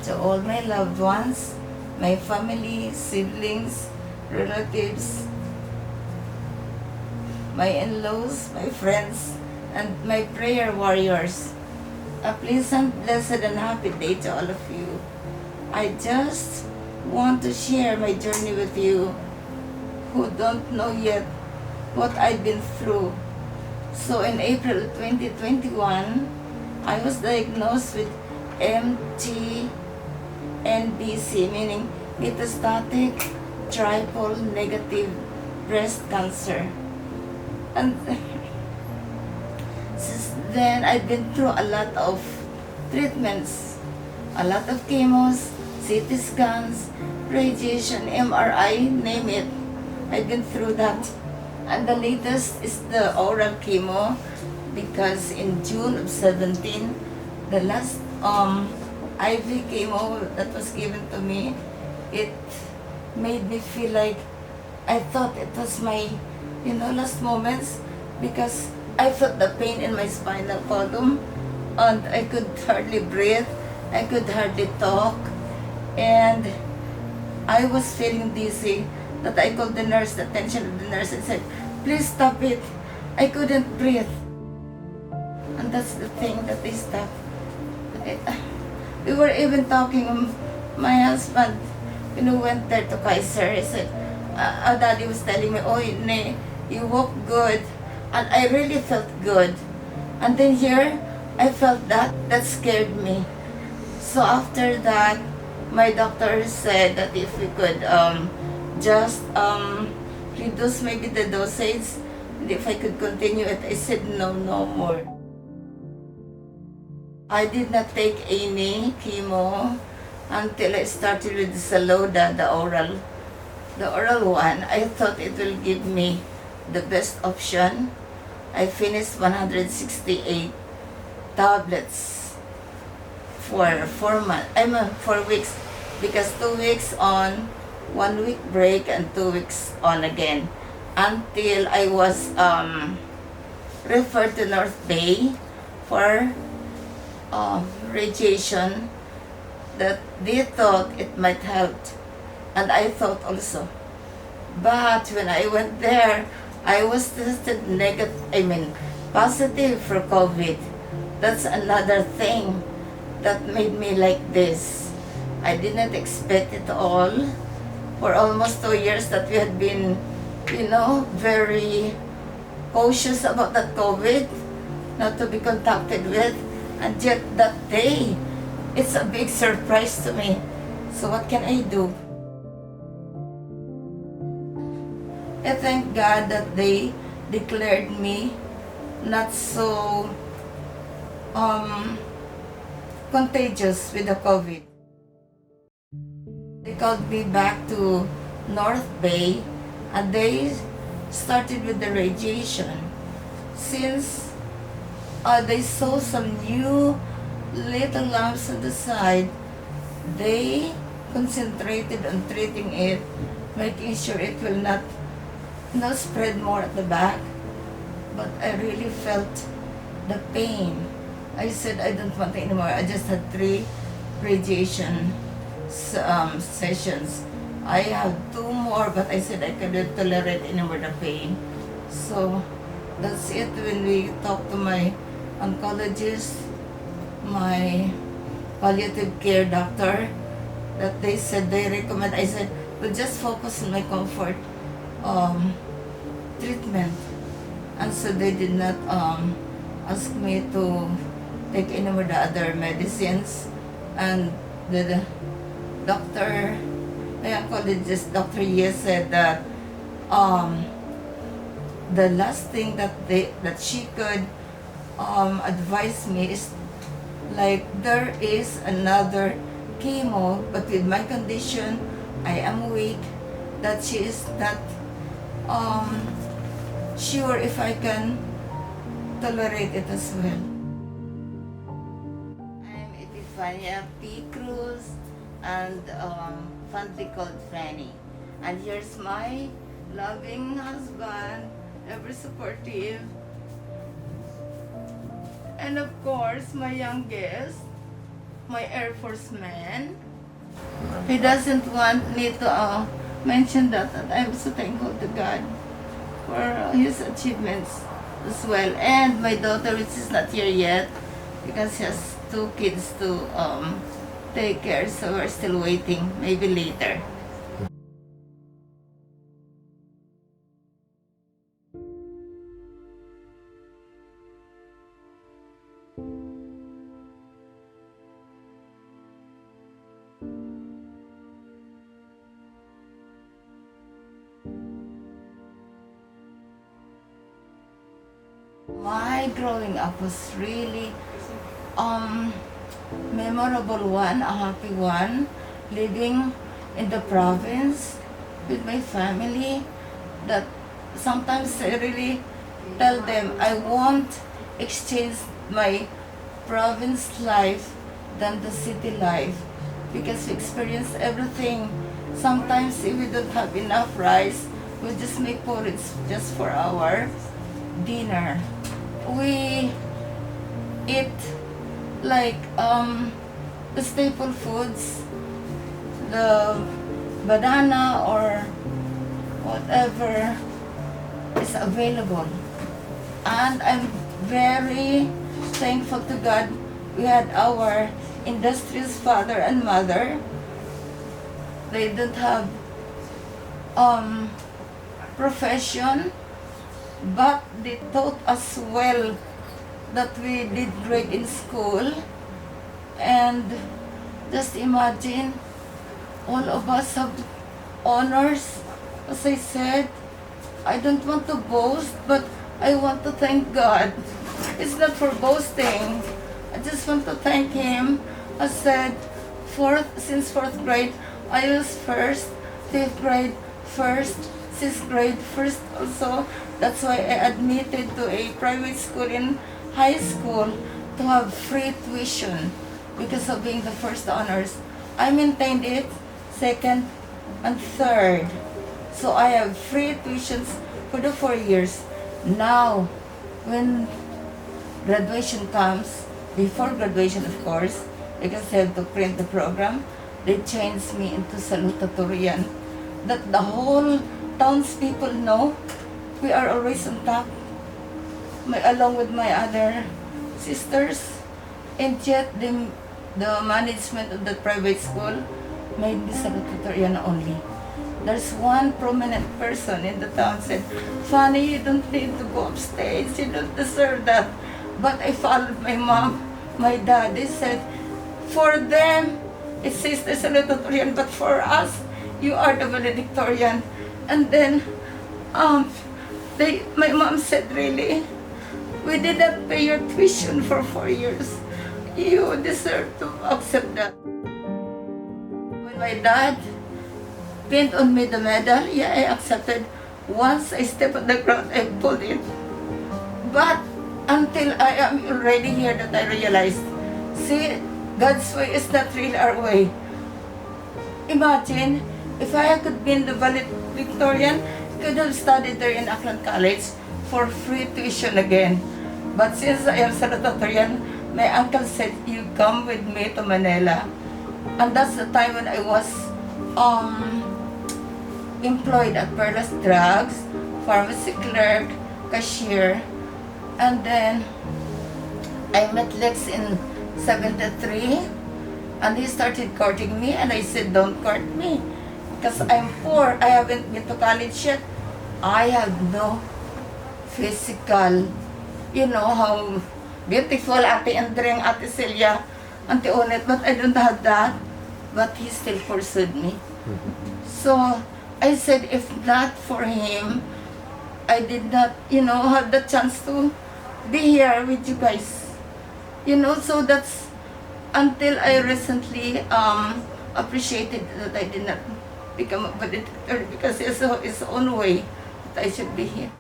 To all my loved ones, my family, siblings, relatives, my in-laws, my friends, and my prayer warriors. A pleasant, blessed, and happy day to all of you. I just want to share my journey with you who don't know yet what I've been through. So in April 2021, I was diagnosed with NBC, meaning metastatic triple negative breast cancer. And since then, I've been through a lot of treatments, a lot of chemos, CT scans, radiation, MRI, name it. I've been through that. And the latest is the oral chemo, because in June of 17, the last IV chemo that was given to me, it made me feel like I thought it was my, last moments, because I felt the pain in my spinal column and I could hardly breathe, I could hardly talk, and I was feeling dizzy that I called the nurse, the attention of the nurse, and said, please stop it. I couldn't breathe. And that's the thing that they stopped. We were even talking, my husband, went there to Kaiser. He said, Daddy was telling me, oh, ne, you walk good. And I really felt good. And then here, I felt that scared me. So after that, my doctor said that if we could just reduce maybe the dosage, and if I could continue it, I said no more. I did not take any chemo until I started with the Saloda, the oral one. I thought it will give me the best option. I finished 168 tablets for 4 weeks, because 2 weeks on, 1 week break, and 2 weeks on again, until I was referred to North Bay for radiation that they thought it might help, and I thought also. But when I went there, I was tested positive for COVID. That's another thing that made me like this. I didn't expect it all. For almost 2 years that we had been, very cautious about that COVID, not to be contacted with. And yet that day, it's a big surprise to me. So what can I do? I thank God that they declared me not so contagious with the COVID. They called me back to North Bay, and they started with the radiation. Since they saw some new little lumps on the side, they concentrated on treating it, making sure it will not spread more at the back. But I really felt the pain. I said I don't want anymore. I just had 3 radiation sessions. I have 2 more, but I said I couldn't tolerate anymore the pain. So that's it. When we talked to my oncologist, my palliative care doctor, that they said they recommend, I said, well, just focus on my comfort treatment. And so they did not ask me to take any more the other medicines. And the doctor, my oncologist, Dr. Ye, said that the last thing that she could advise me is, like, there is another chemo, but with my condition, I am weak, that she is not sure if I can tolerate it as well. I'm Epifania P. Cruz, and fondly called Fanny. And here's my loving husband, ever supportive, And of course, my youngest, my Air Force man, he doesn't want me to mention that, and I'm so thankful to God for his achievements as well. And my daughter, which is not here yet, because she has two kids to take care, so we're still waiting, maybe later. My growing up was really memorable one, a happy one, living in the province with my family, that sometimes I really tell them I won't exchange my province life than the city life, because we experience everything. Sometimes if we don't have enough rice, we just make porridge just for our dinner. We eat like the staple foods, the banana or whatever is available. And I'm very thankful to God we had our industrious father and mother. They don't have profession, but they taught us well, that we did great in school. And just imagine, all of us have honors. As I said, I don't want to boast, but I want to thank God. It's not for boasting. I just want to thank Him. I said, since fourth grade, I was first, fifth grade, first, sixth grade, first also. That's why I admitted to a private school in high school to have free tuition because of being the first honors. I maintained it, second and third. So I have free tuitions for the 4 years. Now, when graduation comes, before graduation of course, because they have to print the program, they changed me into salutatorian. That the whole townspeople know we are always on top, along with my other sisters. And yet the management of the private school made me salutatorian only. There's one prominent person in the town said, "Fanny, you don't need to go upstage, you don't deserve that." But I followed my mom, my dad. They said, for them, it says the salutatorian, but for us, you are the valedictorian. And then, my mom said, really, we did not pay your tuition for 4 years. You deserve to accept that. When my dad pinned on me the medal, yeah, I accepted. Once I stepped on the ground, I pulled it. But until I am already here that I realized, see, God's way is not really our way. Imagine, if I could be in the valedictorian, could have studied there in Aklan College for free tuition again. But since I am salutatorian, my uncle said, you come with me to Manila. And that's the time when I was employed at Perlas Drugs, pharmacy clerk, cashier. And then I met Lex in 73, and he started courting me, and I said, don't court me, because I'm poor, I haven't been to college yet. I have no physical, you know how beautiful Ate Andreng, Ate Celia, Auntie Onet, but I don't have that. But he still pursued me. So I said, if not for him, I did not, have the chance to be here with you guys. So that's until I recently appreciated that I did not become a valedictorian, because it's his own way that I should be here.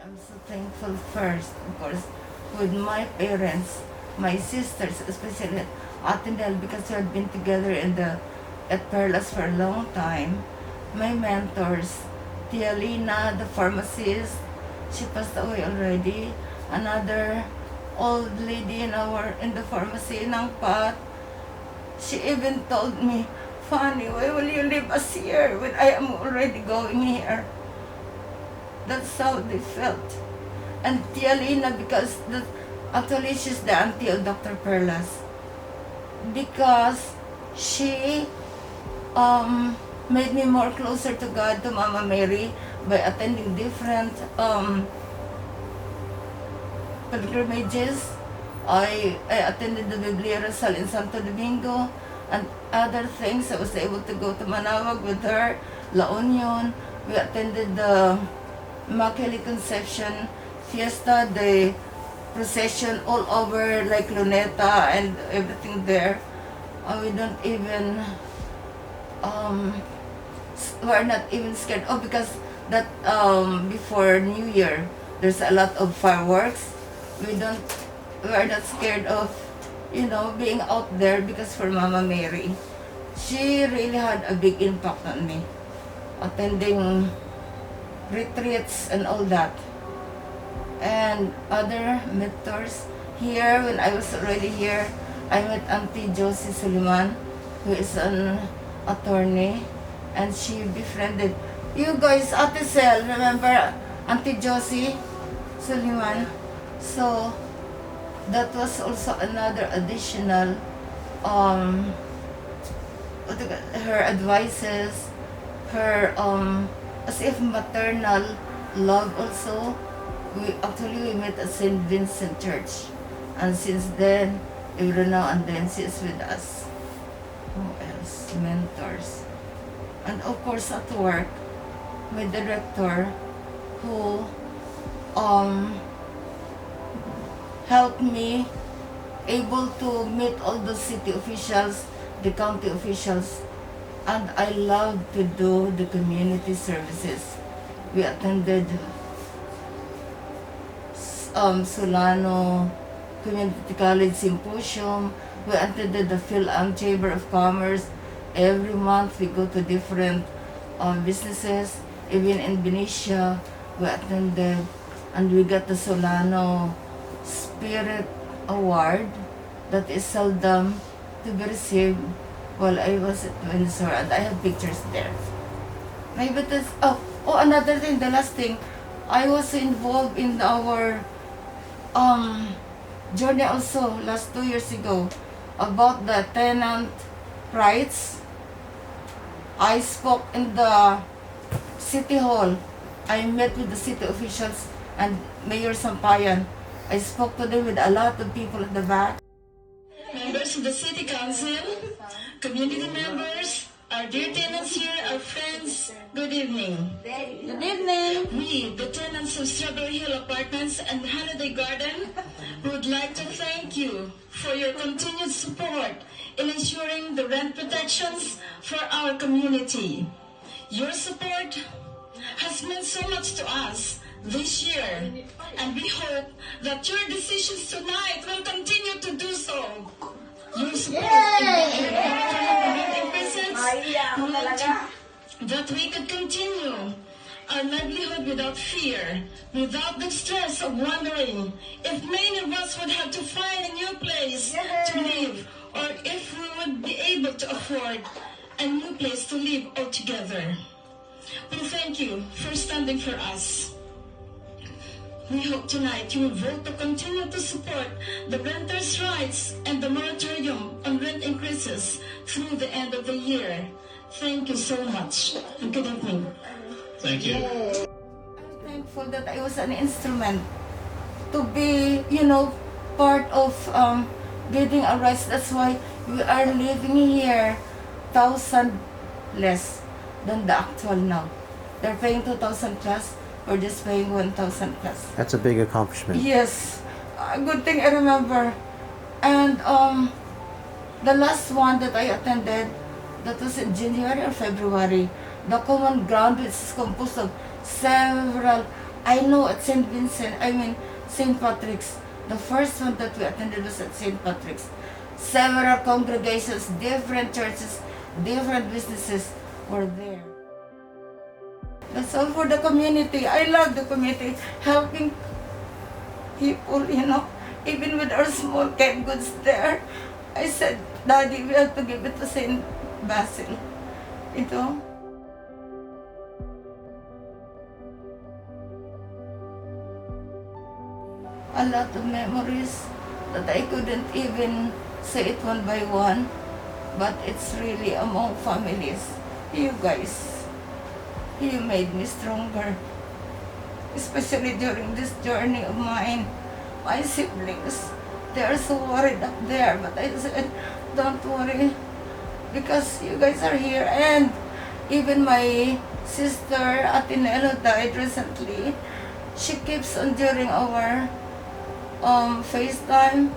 I'm so thankful first, of course, with my parents, my sisters, especially Atenel, because we had been together at Perlas for a long time. My mentors, Tia Lina, the pharmacist, she passed away already. Another old lady in the pharmacy, Nang Pat, she even told me, Fanny, why will you leave us here when I am already going here? That's how they felt. And Tia Lina, because actually she's the auntie of Dr. Perlas, because she made me more closer to God, to Mama Mary, by attending different pilgrimages. I attended the Bibliarosal in Santo Domingo and other things. I was able to go to Manawag with her, La Union. We attended the Immaculate Conception Fiesta, the procession all over like Luneta and everything there. We don't even, we're not even scared. Oh, because that before New Year, there's a lot of fireworks. We're not scared of, being out there because for Mama Mary, she really had a big impact on me. Attending retreats and all that. And other mentors here, when I was already here, I met Auntie Josie Suliman, who is an attorney, and she befriended you guys, Ate Sel, remember Auntie Josie Suliman? So that was also another additional her advices, her as if maternal love also. We met at St. Vincent Church, and since then, every now and then she is with us. Who else? Mentors. And of course at work, my director who helped me able to meet all the city officials, the county officials, and I love to do the community services. We attended Solano Community College Symposium. We attended the Phil-Am Chamber of Commerce. Every month we go to different businesses. Even in Benicia, we attended, and we got the Solano Spirit Award that is seldom to be received while I was at Windsor, and I have pictures there. Maybe this, another thing, the last thing, I was involved in our journey also last 2 years ago about the tenant rights. I spoke in the City Hall. I met with the city officials and Mayor Sampayan. I spoke to them with a lot of people at the back. Members of the City Council, community members, our dear tenants here, our friends, good evening. Good evening. We, the tenants of Strawberry Hill Apartments and Holiday Garden, would like to thank you for your continued support in ensuring the rent protections for our community. Your support has meant so much to us this year, and we hope that your decisions tonight will continue to do so. Your support in increases that we could continue our livelihood without fear, without the stress of wondering if many of us would have to find a new place to live, or if we would be able to afford a new place to live altogether. We thank you for standing for us. We hope tonight you will vote to continue to support the renters' rights and the moratorium on rent increases through the end of the year. Thank you so much, and good evening. Thank you. I'm thankful that I was an instrument to be, part of getting our rights. That's why we are living here 1,000 less than the actual now. They're paying 2,000 plus, we're just paying 1,000 plus. That's a big accomplishment. Yes, a good thing I remember. And the last one that I attended, that was in January or February, the common ground, which is composed of several I know at St. Patrick's, the first one that we attended was at St. Patrick's. Several congregations, different churches, different businesses were there. That's all for the community. I love the community, helping people, even with our small canned goods there. I said, Daddy, we have to give it to St. Basil. A lot of memories that I couldn't even say it one by one, but it's really among families. You guys, you made me stronger, especially during this journey of mine. My siblings, they are so worried up there, but I said, don't worry, because you guys are here. And even my sister Atinelo died recently. She keeps on during our FaceTime.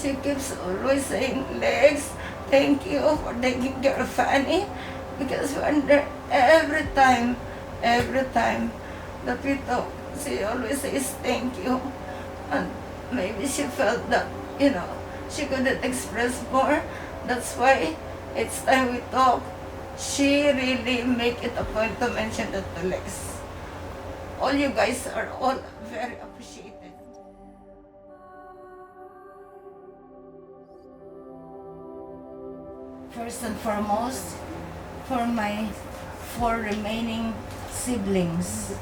She keeps always saying, Lex, thank you for taking care of Fanny, because when every time that we talk, she always says thank you. And maybe she felt that, she couldn't express more. That's why each time we talk, she really make it a point to mention that to Lex. All you guys are all very appreciated. First and foremost, for my 4 remaining siblings.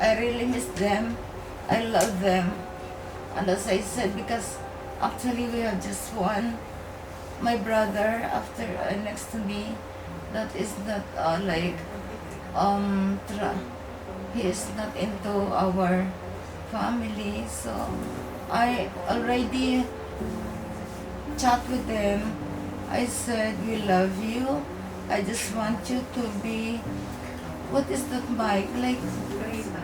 I really miss them. I love them. And as I said, because actually we have just one. My brother, after next to me, that is not he is not into our family. So I already chat with them. I said, we love you. I just want you to be, what is that, Mike? Like,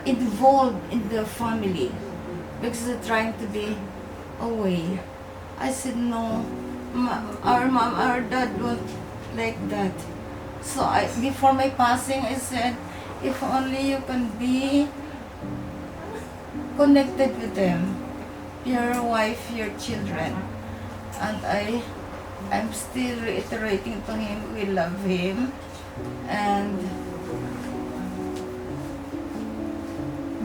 involved in the family. Because they're trying to be away. I said, no, our mom, our dad won't like that. So before my passing, I said, if only you can be connected with them, your wife, your children. And I'm still reiterating to him, we love him. And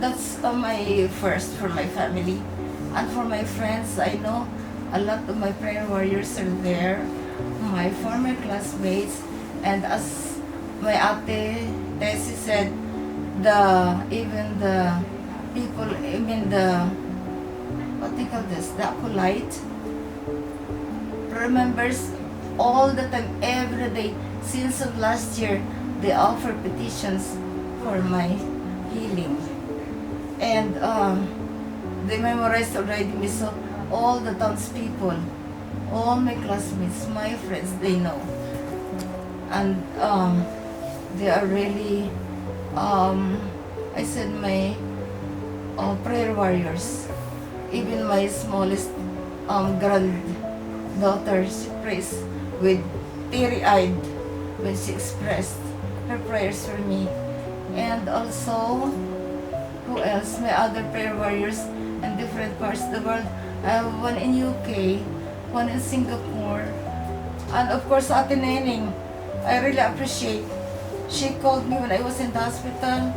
that's my first for my family. And for my friends, I know a lot of my prayer warriors are there, my former classmates, and as my ate Tessie said, even the people, the acolyte, remembers all the time, every day, since of last year, they offer petitions for my healing. And they memorized already me, so all the townspeople, all my classmates, my friends, they know. And they are really, I said, my prayer warriors. Even my smallest granddaughter, she prays with teary-eyed when she expressed her prayers for me. And also, who else? My other prayer warriors in different parts of the world. I have one in UK, one in Singapore, and of course Ate Neneng. I really appreciate. She called me when I was in the hospital,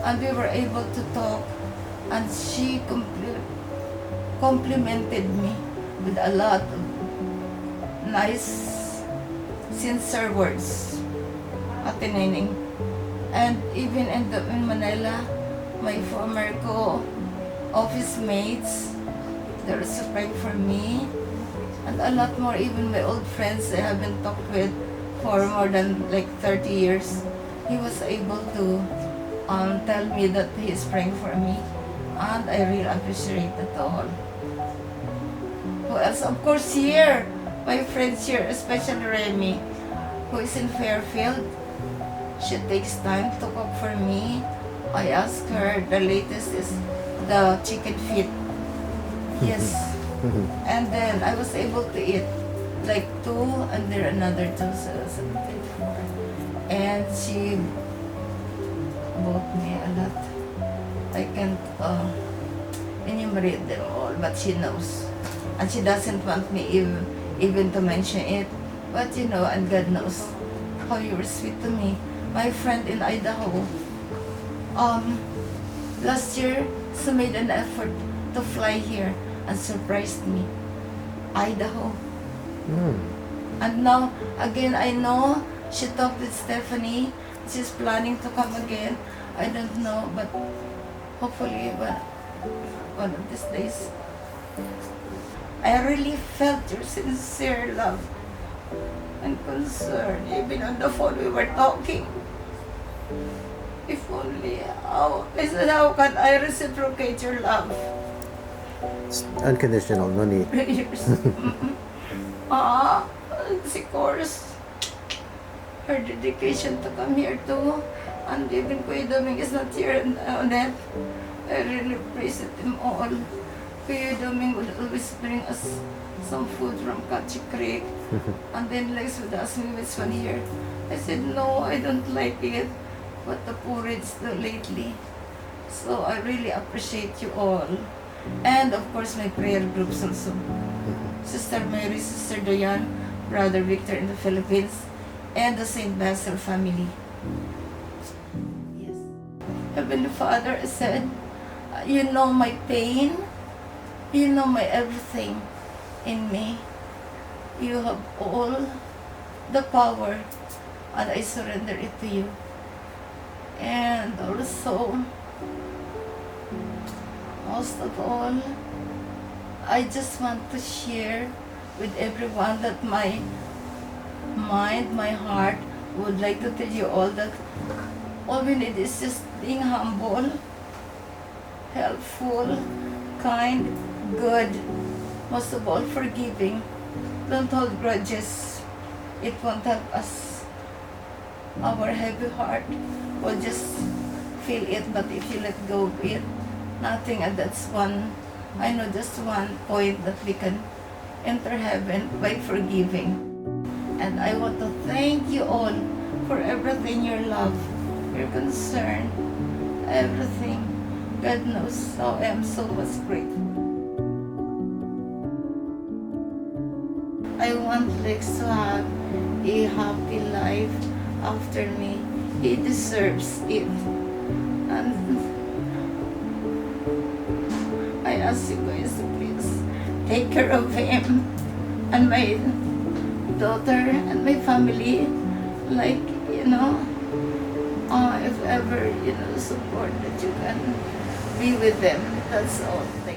and we were able to talk, and she complimented me with a lot of nice, sincere words. Ate Neneng. And even in Manila, my former office mates, they're also praying for me, and a lot more. Even my old friends I haven't talked with for more than like 30 years, he was able to tell me that he is praying for me, and I really appreciate it all. Who else? Of course, here, my friends here, especially Remy, who is in Fairfield. She takes time to cook for me. I asked her, the latest is the chicken feet. Yes. And then I was able to eat like 2, and there another 2, so 4. And she bought me a lot I can't enumerate them all, but she knows. And she doesn't want me even to mention it. But you know, and God knows how you were sweet to me. My friend in Idaho, last year, she made an effort to fly here and surprised me. Idaho. Hmm. And now, again, I know she talked with Stephanie. She's planning to come again. I don't know, but hopefully one of these days. I really felt your sincere love and concern. Even on the phone we were talking. If only, I said, how can I reciprocate your love? It's unconditional, no need. Prayers. Of course, her dedication to come here too. And even Kuya Doming is not here on that. I really appreciate them all. Kuya Doming would always bring us some food from Kachi Creek. And then Lex would ask me which one here. I said, no, I don't like it. But the porridge lately. So I really appreciate you all. And of course my prayer groups also. Sister Mary, Sister Diane, Brother Victor in the Philippines, and the St. Basil family. Yes. Heavenly Father, I said, you know my pain, you know my everything in me. You have all the power, and I surrender it to you. And also, most of all, I just want to share with everyone that my mind, my heart would like to tell you all that all we need is just being humble, helpful, kind, good, most of all forgiving. Don't hold grudges. It won't help us. Our heavy heart will just feel it, but if you let go of it, nothing, and that's one, I know just one point that we can enter heaven by forgiving. And I want to thank you all for everything, your love, your concern, everything. God knows how I am so much grateful. I want Lex to have a happy life after me. He deserves it. And I ask you guys to please take care of him and my daughter and my family. Like, if ever, support that you can be with them. That's all. Thank